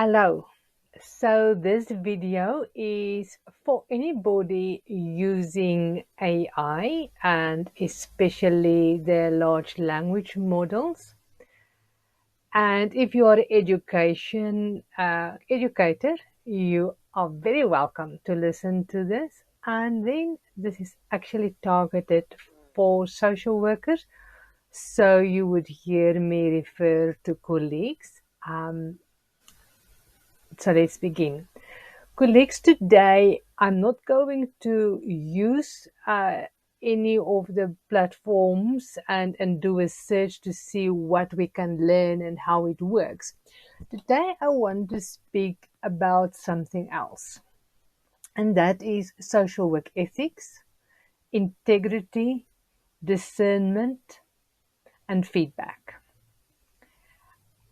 Hello. So this video is for anybody using AI and especially the large language models. And if you are an educator, you are very welcome to listen to this. And then this is actually targeted for social workers. So you would hear me refer to colleagues. So let's begin. Colleagues, today I'm not going to use any of the platforms and do a search to see what we can learn and how it works. Today I want to speak about something else, and that is social work ethics, integrity, discernment, and feedback.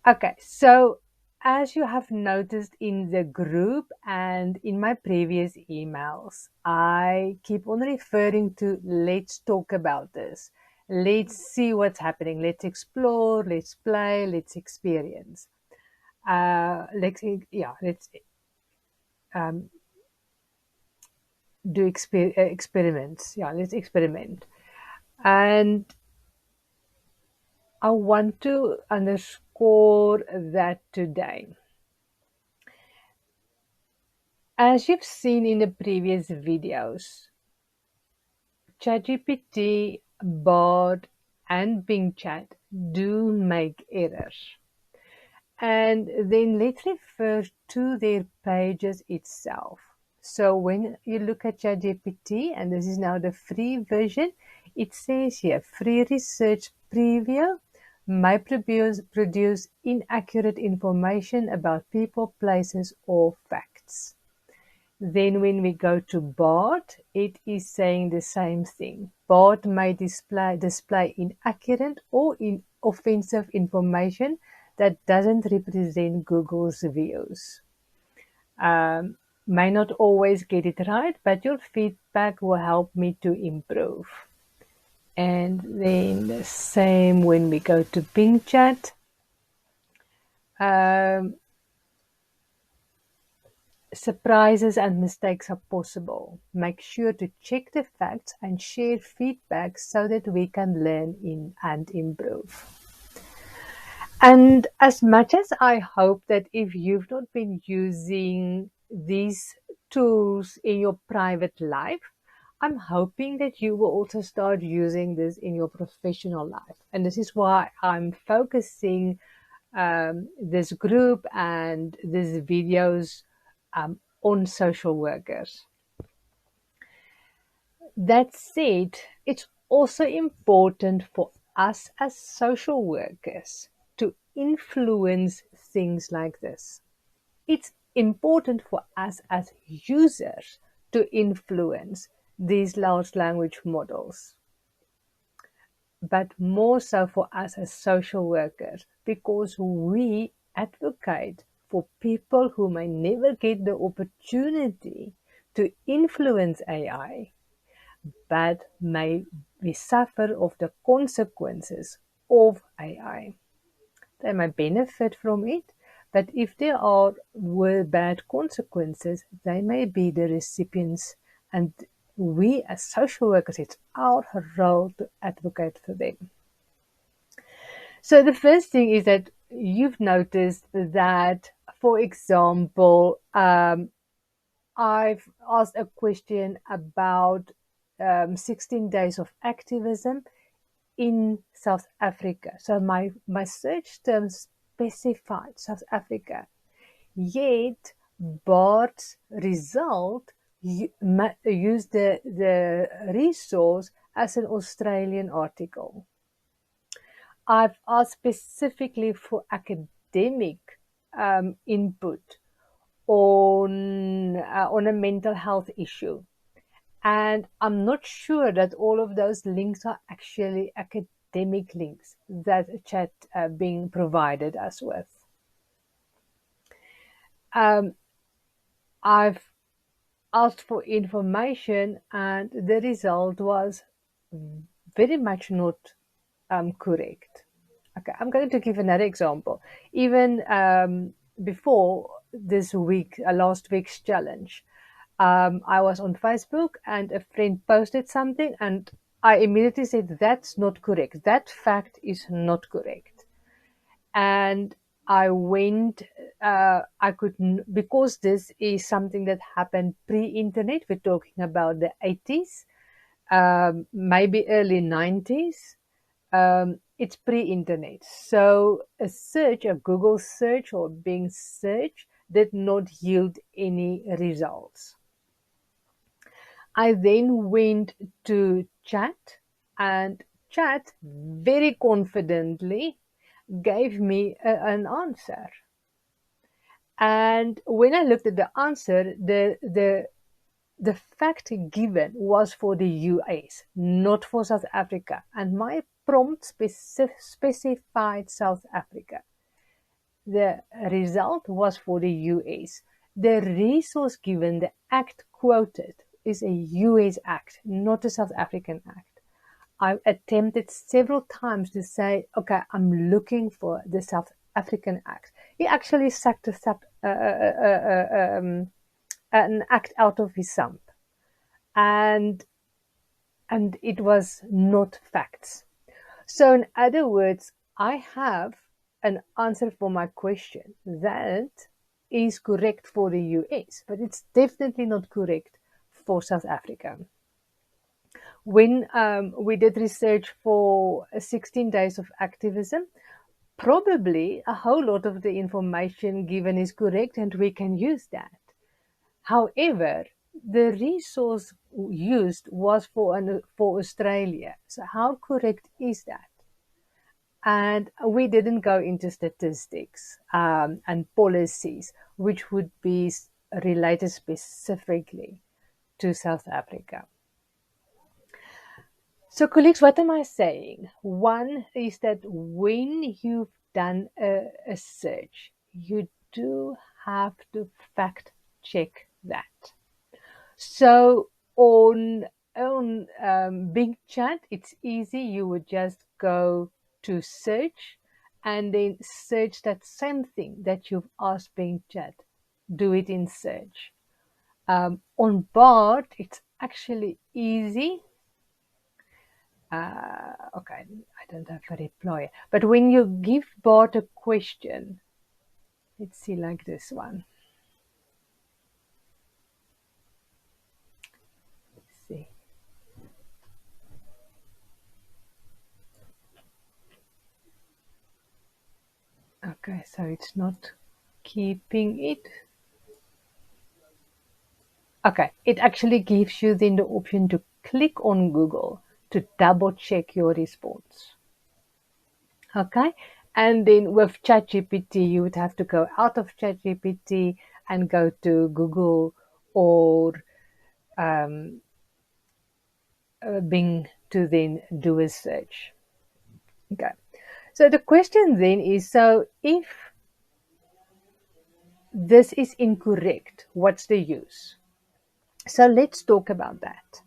Okay, so as you have noticed in the group and in my previous emails, I keep on referring to let's talk about this. Let's see what's happening. Let's explore, let's play, let's experience. Let's um, do experiments. Yeah, let's experiment. And I want to underscore that today. As you've seen in the previous videos, ChatGPT, Bard, and Bing Chat do make errors. And then let's refer to their pages itself. So when you look at ChatGPT, and this is now the free version, it says here, free research preview may produce inaccurate information about people, places, or facts. Then when we go to Bard, it is saying the same thing. Bard may display inaccurate or offensive information that doesn't represent Google's views. May not always get it right, but your feedback will help me to improve. And then the same when we go to Bing Chat. Surprises and mistakes are possible. Make sure to check the facts and share feedback so that we can learn and improve. And as much as I hope that if you've not been using these tools in your private life, I'm hoping that you will also start using this in your professional life. And this is why I'm focusing this group and these videos on social workers. That said, it's also important for us as social workers to influence things like this. It's important for us as users to influence these large language models, but more so for us as social workers, because we advocate for people who may never get the opportunity to influence AI, but may we suffer of the consequences of AI. They may benefit from it, but if there were bad consequences, they may be the recipients, and we as social workers, it's our role to advocate for them. So the first thing is that you've noticed that, for example, I've asked a question about 16 days of activism in South Africa. So my search terms specified South Africa, yet Bard's result used the resource as an Australian article. I've asked specifically for academic input on a mental health issue. And I'm not sure that all of those links are actually academic links that chat being provided us with. I've asked for information and the result was very much not correct. Okay, I'm going to give another example. Even before this week, last week's challenge. I was on Facebook and a friend posted something, and I immediately said, "That's not correct. That fact is not correct." And I went, I couldn't, because this is something that happened pre internet. We're talking about the 80s, maybe early 90s. It's pre-internet, so a search, a Google search or Bing search, did not yield any results. I then went to chat, and chat very confidently gave me an answer. And when I looked at the answer, the fact given was for the US, not for South Africa. And my prompt specified South Africa. The result was for the US. The resource given, the act quoted, is a US act, not a South African act. I attempted several times to say, okay, I'm looking for the South African act. He actually sucked an act out of his thumb, and it was not facts. So in other words, I have an answer for my question that is correct for the US, but it's definitely not correct for South Africa. When we did research for 16 days of activism, probably a whole lot of the information given is correct and we can use that. However, the resource used was for Australia. So how correct is that? And we didn't go into statistics and policies, which would be related specifically to South Africa. So, colleagues, what am I saying? One is that when you've done a search, you do have to fact check that. So on Bing Chat, it's easy. You would just go to search and then search that same thing that you've asked Bing Chat. Do it in search. On Bard, it's actually easy. Okay, I don't have a reply. But when you give Bard a question, let's see, like this one. Let's see. Okay, so it's not keeping it. Okay, it actually gives you then the option to click on Google to double check your response. Okay, and then with ChatGPT, you would have to go out of ChatGPT and go to Google or Bing to then do a search. Okay, so the question then is, so if this is incorrect, what's the use? So let's talk about that.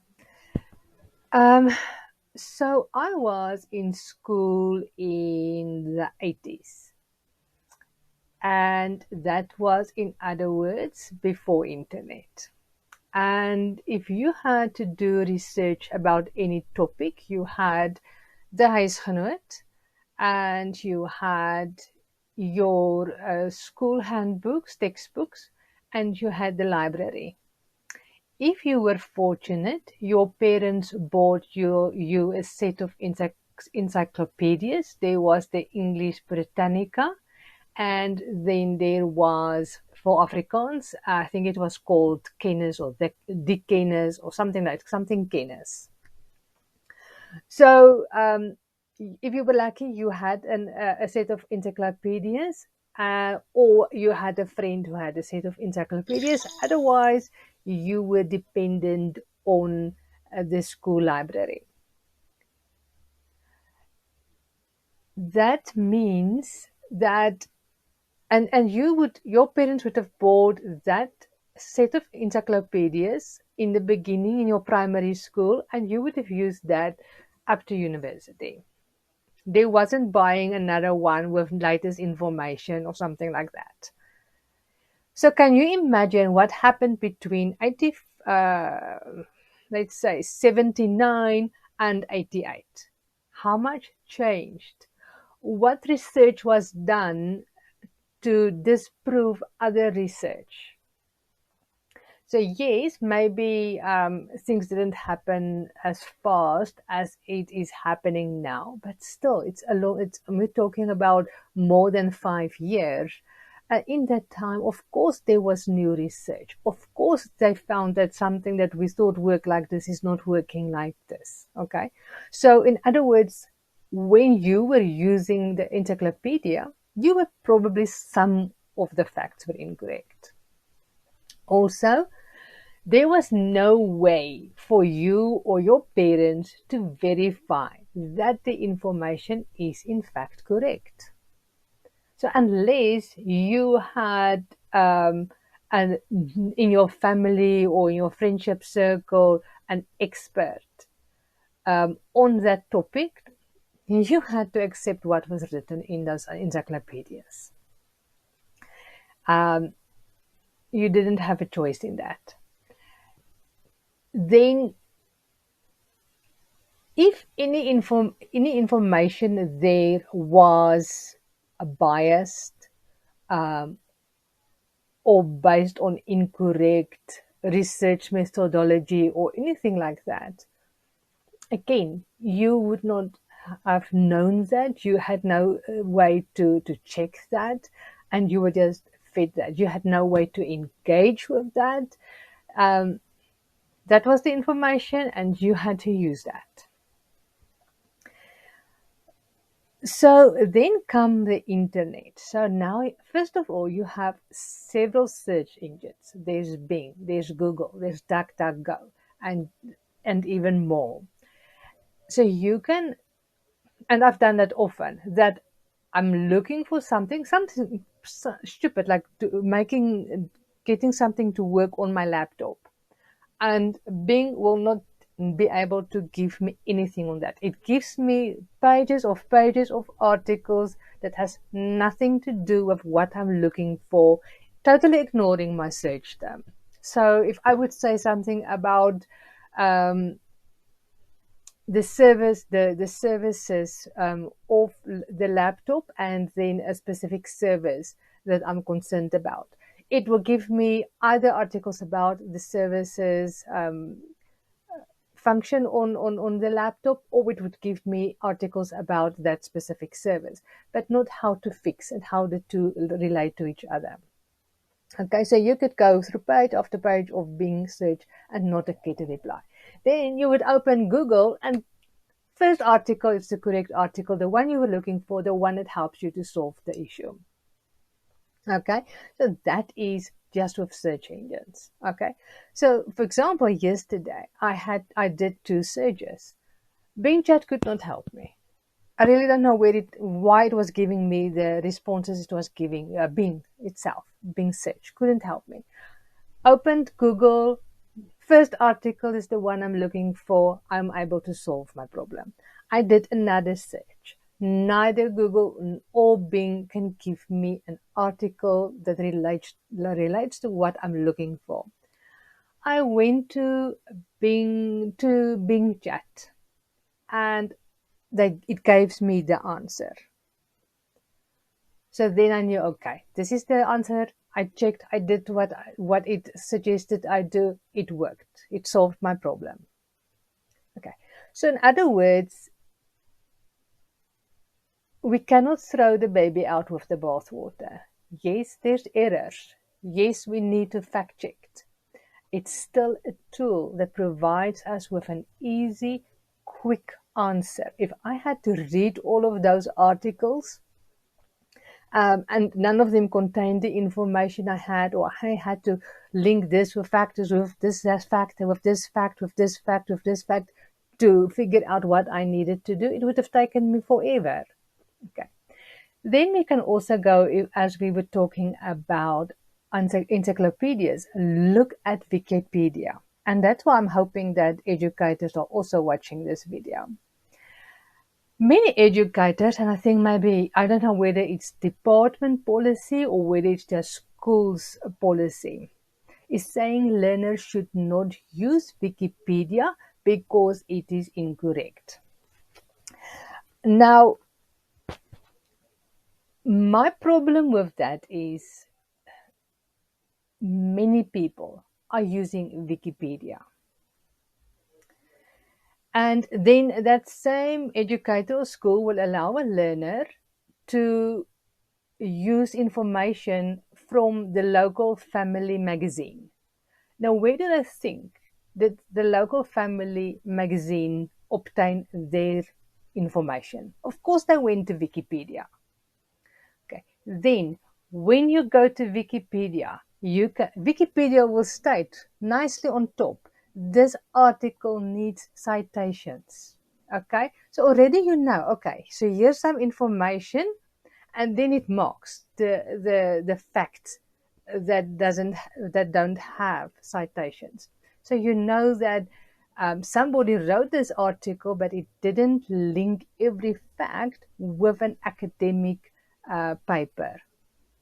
So I was in school in the 80s. And that was, in other words, before internet. And if you had to do research about any topic, you had the huisgenoot and you had your school handbooks, textbooks, and you had the library. If you were fortunate, your parents bought you a set of encyclopedias. There was the English Britannica, and then there was, for Afrikaans, I think it was called Kennis or the Kennis or something like something Kennis. So if you were lucky, you had a set of encyclopedias, or you had a friend who had a set of encyclopedias. Otherwise, you were dependent on the school library. That means that, and your parents would have bought that set of encyclopedias in the beginning in your primary school, and you would have used that up to university. They wasn't buying another one with latest information or something like that. So can you imagine what happened between let's say 79 and 88? How much changed? What research was done to disprove other research? So yes, maybe things didn't happen as fast as it is happening now, but still, it's a long. It's we're talking about more than 5 years. In that time, of course, there was new research. Of course, they found that something that we thought worked like this is not working like this. Okay, so in other words, when you were using the encyclopedia, you were probably some of the facts were incorrect. Also, there was no way for you or your parents to verify that the information is in fact correct. So, unless you had an, in your family or in your friendship circle an expert on that topic, you had to accept what was written in those encyclopedias. Um, you didn't have a choice in that. Then if any information there was biased um, or based on incorrect research methodology or anything like that, again, you would not have known that. You had no way to check that, and you were just fed that. You had no way to engage with that. Um, that was the information, and you had to use that. So then come the internet. So now, first of all, you have several search engines. There's Bing, there's Google, there's DuckDuckGo, and and even more. So you can, and I've done that often. That I'm looking for something stupid like getting something to work on my laptop, and Bing will not be able to give me anything on that. It gives me pages of articles that has nothing to do with what I'm looking for, totally ignoring my search term. So if I would say something about um, the services of the laptop, and then a specific service that I'm concerned about, it will give me either articles about the services function on the laptop, or it would give me articles about that specific service, but not how to fix and how the two relate to each other. Okay, so you could go through page after page of Bing search and not get a reply. Then you would open Google, and first article is the correct article, the one you were looking for, the one that helps you to solve the issue. Okay, so that is just with search engines. Okay, so for example, yesterday I did two searches. Bing Chat could not help me. I really don't know why it was giving me the responses it was giving. Bing itself, Bing search couldn't help me. Opened Google. First article is the one I'm looking for. I'm able to solve my problem. I did another search. Neither Google or Bing can give me an article that relates to what I'm looking for. I went to Bing Chat, and it gives me the answer. So then I knew, okay, this is the answer. I checked, I did what it suggested I do. It worked. It solved my problem. Okay. So in other words, we cannot throw the baby out with the bathwater. Yes, there's errors. Yes, we need to fact check it. It's still a tool that provides us with an easy, quick answer. If I had to read all of those articles, and none of them contained the information I had, or I had to link this with factors, with this factor, with this fact, with this fact, with this fact, to figure out what I needed to do, it would have taken me forever. Okay. Then we can also go, as we were talking about encyclopedias, look at Wikipedia. And that's why I'm hoping that educators are also watching this video. Many educators, and I think maybe, I don't know whether it's department policy or whether it's just school's policy is saying learners should not use Wikipedia because it is incorrect. Now, my problem with that is many people are using Wikipedia. And then that same educator or school will allow a learner to use information from the local family magazine. Now, where do they think that the local family magazine obtained their information? Of course, they went to Wikipedia. Okay. Then, when you go to Wikipedia, Wikipedia will state nicely on top, this article needs citations. Okay. So already you know, okay, so here's some information, and then it marks the facts that don't have citations. So you know that somebody wrote this article, but it didn't link every fact with an academic paper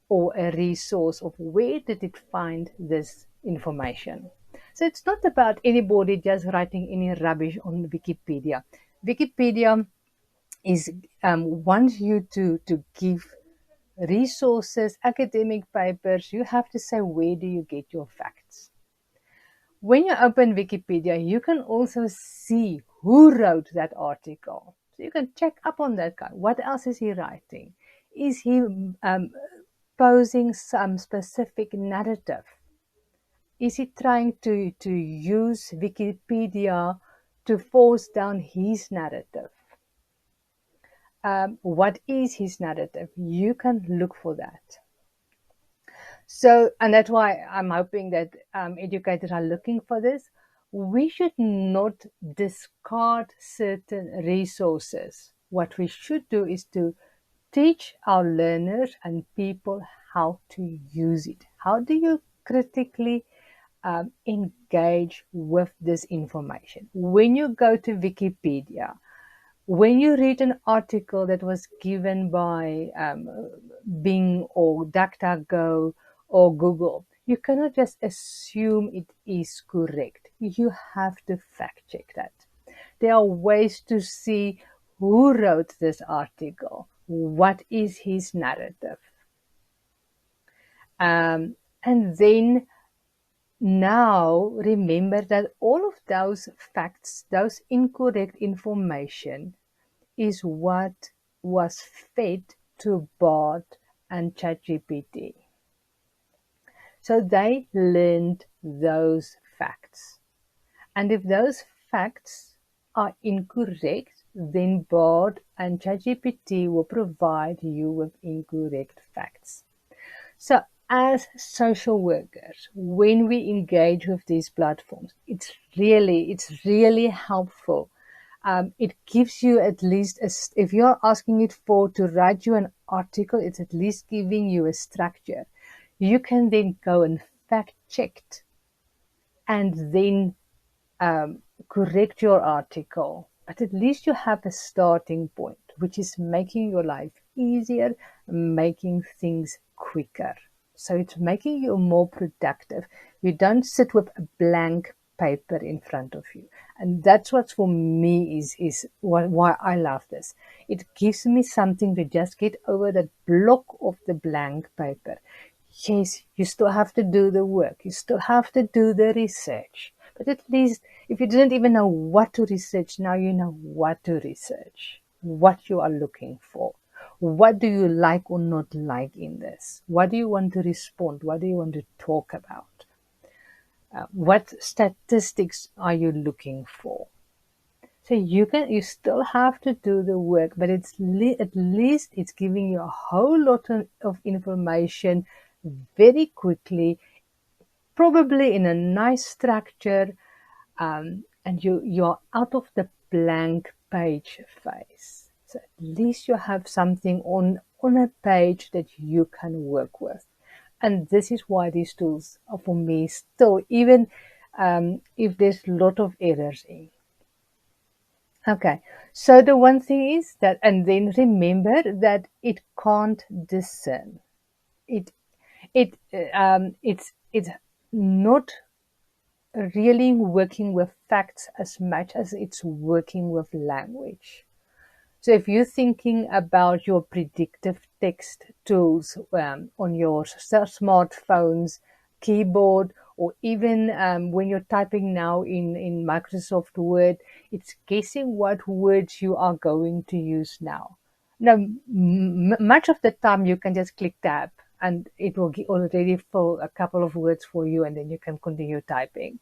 or a resource of where did it find this information. So it's not about anybody just writing any rubbish on Wikipedia. Wikipedia is wants you to give resources, academic papers. You have to say, where do you get your facts? When you open Wikipedia, you can also see who wrote that article. So you can check up on that guy. What else is he writing? Is he posing some specific narrative? Is he trying to use Wikipedia to force down his narrative? What is his narrative? You can look for that. So, and that's why I'm hoping that educators are looking for this. We should not discard certain resources. What we should do is to teach our learners and people how to use it. How do you critically engage with this information? When you go to Wikipedia, when you read an article that was given by Bing or DuckDuckGo or Google, you cannot just assume it is correct. You have to fact check that. There are ways to see who wrote this article, what is his narrative. And then now remember that all of those facts, those incorrect information, is what was fed to Bard and ChatGPT. So they learned those facts. And if those facts are incorrect, then Bard and ChatGPT will provide you with incorrect facts. So as social workers, when we engage with these platforms, it's really helpful. It gives you at least, if you're asking it to write you an article, it's at least giving you a structure. You can then go and fact check it and then correct your article. But at least you have a starting point, which is making your life easier, making things quicker. So it's making you more productive. You don't sit with a blank paper in front of you. And that's what for me is why I love this. It gives me something to just get over that block of the blank paper. Yes, you still have to do the work. You still have to do the research. But at least if you didn't even know what to research, now you know what to research, what you are looking for. What do you like or not like in this? What do you want to respond? What do you want to talk about? What statistics are you looking for? So you still have to do the work, but at least it's giving you a whole lot of information very quickly, probably in a nice structure, and you're out of the blank page phase. So at least you have something on a page that you can work with. And this is why these tools are for me still, even if there's a lot of errors in. Okay, so the one thing is that, and then remember that it can't discern. It's not really working with facts as much as it's working with language. So if you're thinking about your predictive text tools on your smartphones, keyboard, or even when you're typing now in Microsoft Word, it's guessing what words you are going to use now. Now, much of the time you can just click tab and it will already fill a couple of words for you, and then you can continue typing.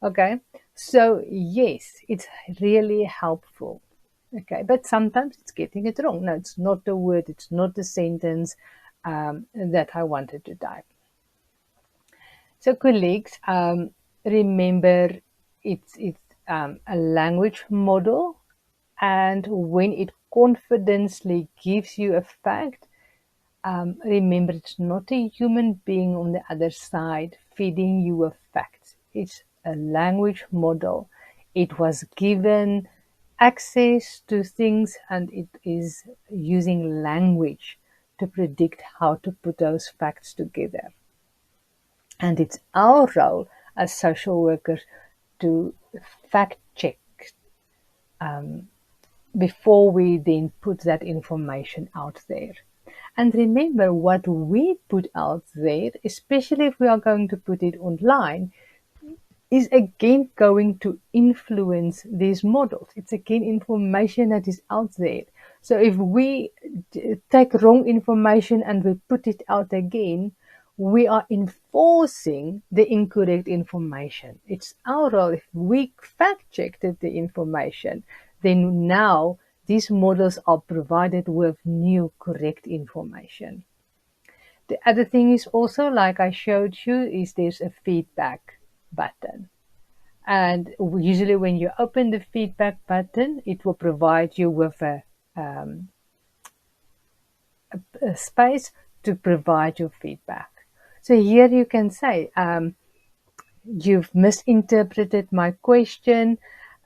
Okay, so yes, it's really helpful. Okay, but sometimes it's getting it wrong. No, it's not the word, it's not the sentence that I wanted to type. So, colleagues, remember it's a language model, and when it confidently gives you a fact, remember, it's not a human being on the other side feeding you a fact. It's a language model. It was given access to things, and it is using language to predict how to put those facts together. And it's our role as social workers to fact check before we then put that information out there. And remember, what we put out there, especially if we are going to put it online, is again going to influence these models. It's again information that is out there. So if we take wrong information and we put it out again, we are enforcing the incorrect information. It's our role. If we fact checked the information, then now these models are provided with new correct information. The other thing is also, like I showed you, is there's a feedback button. And usually when you open the feedback button, it will provide you with a space to provide your feedback. So here you can say, you've misinterpreted my question.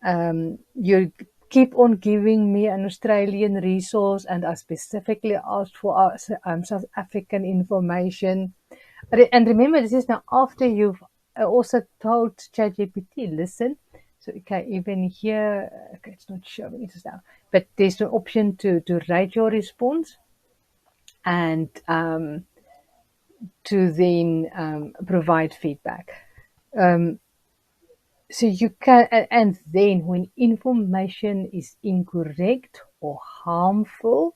You keep on giving me an Australian resource, and I specifically asked for South African information. And remember, this is now after you've also told ChatGPT, listen. So, okay, even here, okay, it's not showing it now, but there's an option to write your response and to then provide feedback. So you can, and then when information is incorrect or harmful,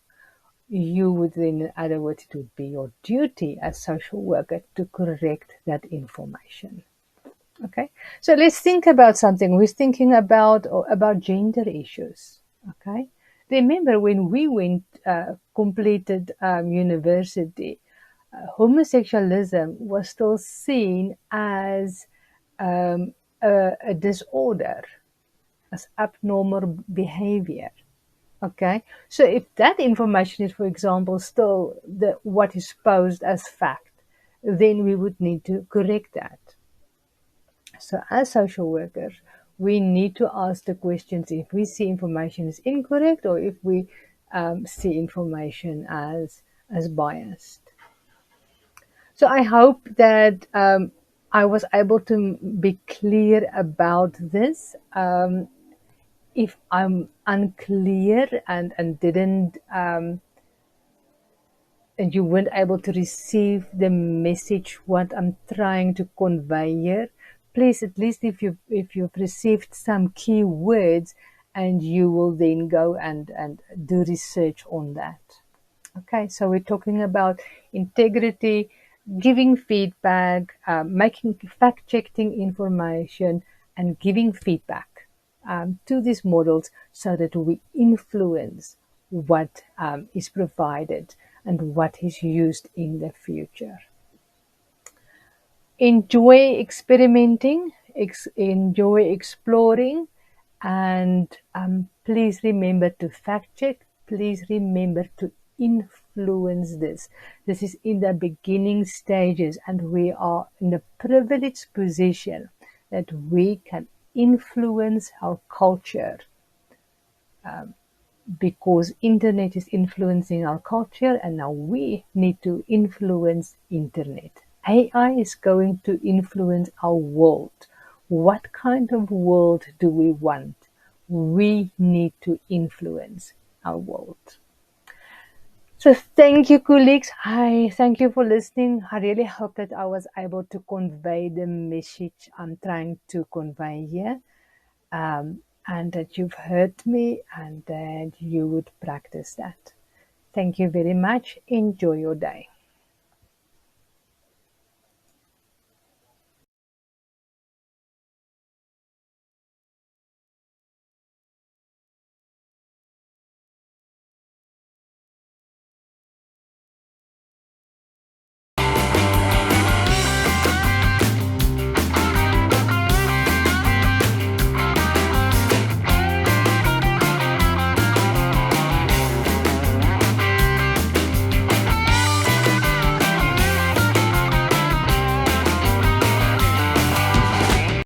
you would then, in other words, it would be your duty as social worker to correct that information. Okay, so let's think about something. We're thinking about gender issues. Okay, remember when we went completed university, homosexualism was still seen as a disorder, as abnormal behavior. Okay, so if that information is, for example, still what is posed as fact, then we would need to correct that. So as social workers, we need to ask the questions if we see information is incorrect, or if we see information as biased. So I hope that I was able to be clear about this. If I'm unclear and didn't and you weren't able to receive the message what I'm trying to convey here, please, at least if you've received some key words, and you will then go and do research on that. Okay, so we're talking about integrity, giving feedback, making fact-checking information, and giving feedback to these models so that we influence what is provided and what is used in the future. Enjoy experimenting, enjoy exploring, and please remember to fact check. Please remember to influence this. This is in the beginning stages, and we are in a privileged position that we can influence our culture because internet is influencing our culture, and now we need to influence internet. AI is going to influence our world. What kind of world do we want? We need to influence our world. So thank you, colleagues. I thank you for listening. I really hope that I was able to convey the message I'm trying to convey here, and that you've heard me and that you would practice that. Thank you very much. Enjoy your day.